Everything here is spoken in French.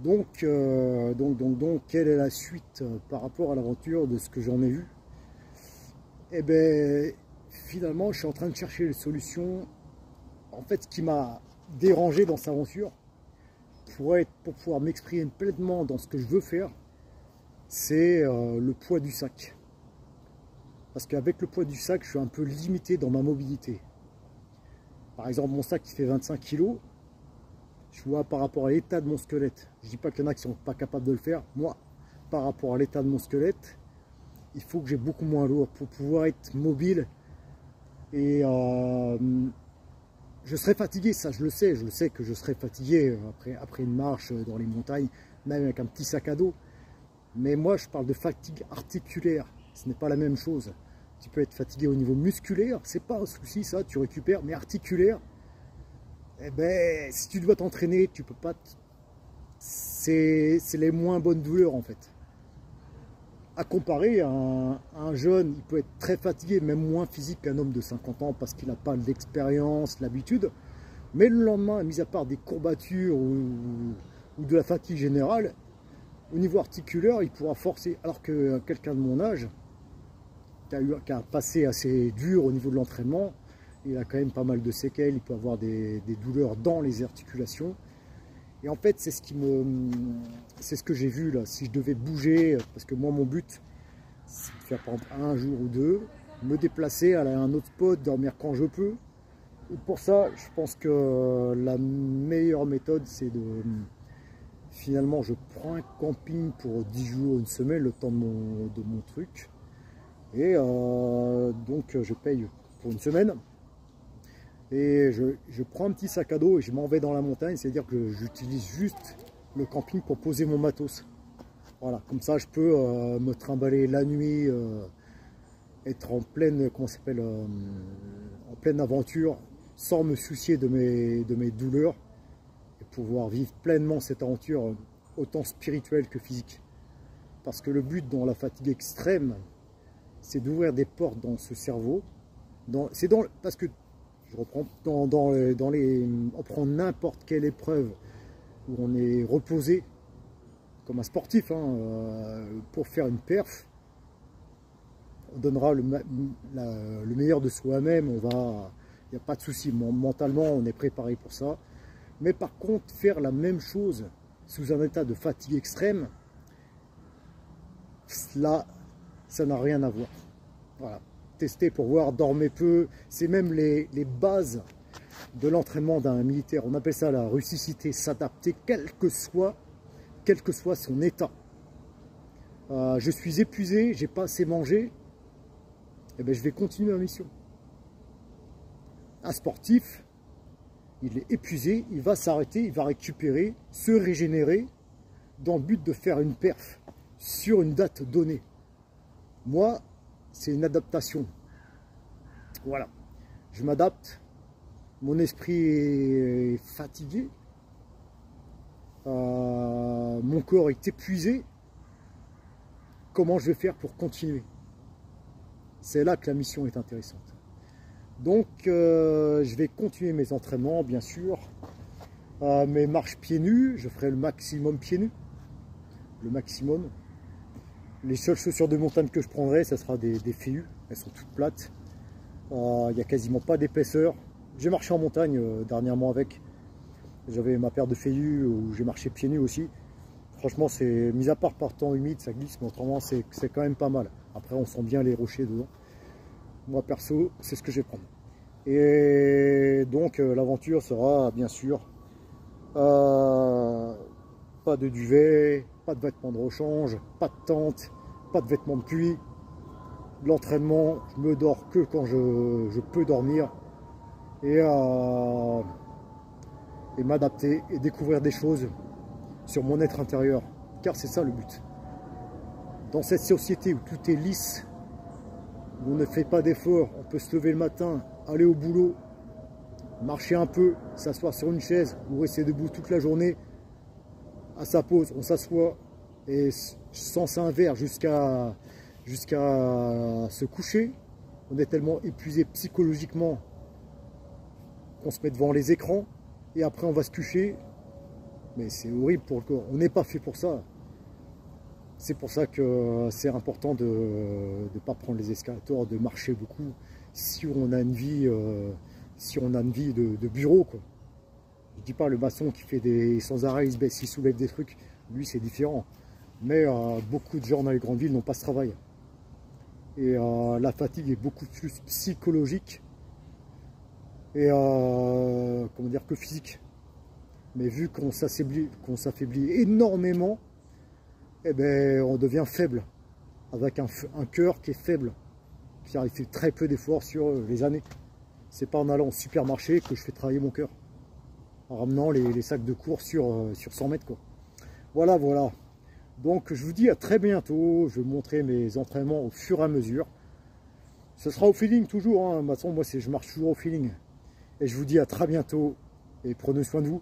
Donc, quelle est la suite par rapport à l'aventure de ce que j'en ai vu? Eh bien, finalement, je suis en train de chercher les solutions. En fait, ce qui m'a dérangé dans cette aventure, pour pouvoir m'exprimer pleinement dans ce que je veux faire, c'est le poids du sac. Parce qu'avec le poids du sac, je suis un peu limité dans ma mobilité. Par exemple, mon sac qui fait 25 kg, je vois par rapport à l'état de mon squelette. Je ne dis pas qu'il y en a qui ne sont pas capables de le faire. Moi, par rapport à l'état de mon squelette, il faut que j'ai beaucoup moins lourd pour pouvoir être mobile. Et je serai fatigué, ça je le sais que je serai fatigué après une marche dans les montagnes, même avec un petit sac à dos. Mais moi je parle de fatigue articulaire, ce n'est pas la même chose. Tu peux être fatigué au niveau musculaire, c'est pas un souci ça, tu récupères, mais articulaire, eh ben, si tu dois t'entraîner, tu peux pas. C'est les moins bonnes douleurs en fait. À comparer à un jeune, il peut être très fatigué, même moins physique qu'un homme de 50 ans parce qu'il n'a pas l'expérience, l'habitude. Mais le lendemain, mis à part des courbatures ou de la fatigue générale, au niveau articulaire, il pourra forcer. Alors que quelqu'un de mon âge, qui a passé assez dur au niveau de l'entraînement, il a quand même pas mal de séquelles, il peut avoir des douleurs dans les articulations. Et en fait, c'est ce que j'ai vu là. Si je devais bouger, parce que moi mon but, c'est de faire par exemple un jour ou deux, me déplacer, aller à un autre spot, dormir quand je peux. Et pour ça, je pense que la meilleure méthode, c'est finalement, je prends un camping pour 10 jours, une semaine, le temps de mon truc. Et donc, je paye pour une semaine. Et je prends un petit sac à dos et je m'en vais dans la montagne, c'est-à-dire que j'utilise juste le camping pour poser mon matos. Voilà, comme ça je peux me trimballer la nuit, être en pleine, comment ça s'appelle, en pleine aventure, sans me soucier de mes douleurs, et pouvoir vivre pleinement cette aventure, autant spirituelle que physique. Parce que le but dans la fatigue extrême, c'est d'ouvrir des portes dans ce cerveau. Parce que je reprends on prend n'importe quelle épreuve où on est reposé, comme un sportif, hein, pour faire une perf, on donnera le meilleur de soi-même, il n'y a pas de souci, mentalement on est préparé pour ça. Mais par contre, faire la même chose sous un état de fatigue extrême, là, ça n'a rien à voir. Voilà. Tester pour voir, dormez peu, c'est même les bases de l'entraînement d'un militaire. On appelle ça la rusticité, s'adapter quel que soit son état. Je suis épuisé, j'ai pas assez mangé, et ben je vais continuer ma mission. Un sportif, il est épuisé, il va s'arrêter, il va récupérer, se régénérer, dans le but de faire une perf sur une date donnée. Moi, c'est une adaptation. Voilà, je m'adapte, mon esprit est fatigué, mon corps est épuisé. Comment je vais faire pour continuer? C'est là que la mission est intéressante. Donc, je vais continuer mes entraînements, bien sûr. Mes marches pieds nus, je ferai le maximum pieds nus. Le maximum. Les seules chaussures de montagne que je prendrai, ce sera des FEU. Elles sont toutes plates. Il n'y a quasiment pas d'épaisseur. J'ai marché en montagne dernièrement avec. J'avais ma paire de FEU où j'ai marché pieds nus aussi. Franchement, c'est mis à part par temps humide, ça glisse, mais autrement, c'est quand même pas mal. Après, on sent bien les rochers dedans. Moi, perso, c'est ce que je vais prendre. Et donc, l'aventure sera, bien sûr, pas de duvet, pas de vêtements de rechange, pas de tente, pas de vêtements de pluie. L'entraînement, je me dors que quand je peux dormir. Et m'adapter et découvrir des choses sur mon être intérieur, car c'est ça le but. Dans cette société où tout est lisse, où on ne fait pas d'efforts, on peut se lever le matin, aller au boulot, marcher un peu, s'asseoir sur une chaise ou rester debout toute la journée, à sa pause, on s'assoit et sans un verre jusqu'à se coucher. On est tellement épuisé psychologiquement qu'on se met devant les écrans et après on va se coucher Mais c'est horrible pour le corps. On n'est pas fait pour ça. C'est pour ça que c'est important de ne pas prendre les escalators, de marcher beaucoup. Si on a une vie, de bureau, quoi. Je dis pas le maçon qui fait des sans arrêt, il se baisse, il soulève des trucs. Lui, c'est différent. Mais beaucoup de gens dans les grandes villes n'ont pas ce travail. Et la fatigue est beaucoup plus psychologique et comment dire, que physique. Mais vu qu'on s'affaiblit énormément, eh ben, on devient faible, avec un cœur qui est faible, qui a fait très peu d'efforts sur les années. C'est pas en allant au supermarché que je fais travailler mon cœur, en ramenant les sacs de course sur 100 mètres, quoi. Voilà, voilà. Donc je vous dis à très bientôt. Je vais vous montrer mes entraînements au fur et à mesure. Ce sera au feeling toujours, hein. De toute façon, moi je marche toujours au feeling. Et je vous dis à très bientôt et prenez soin de vous.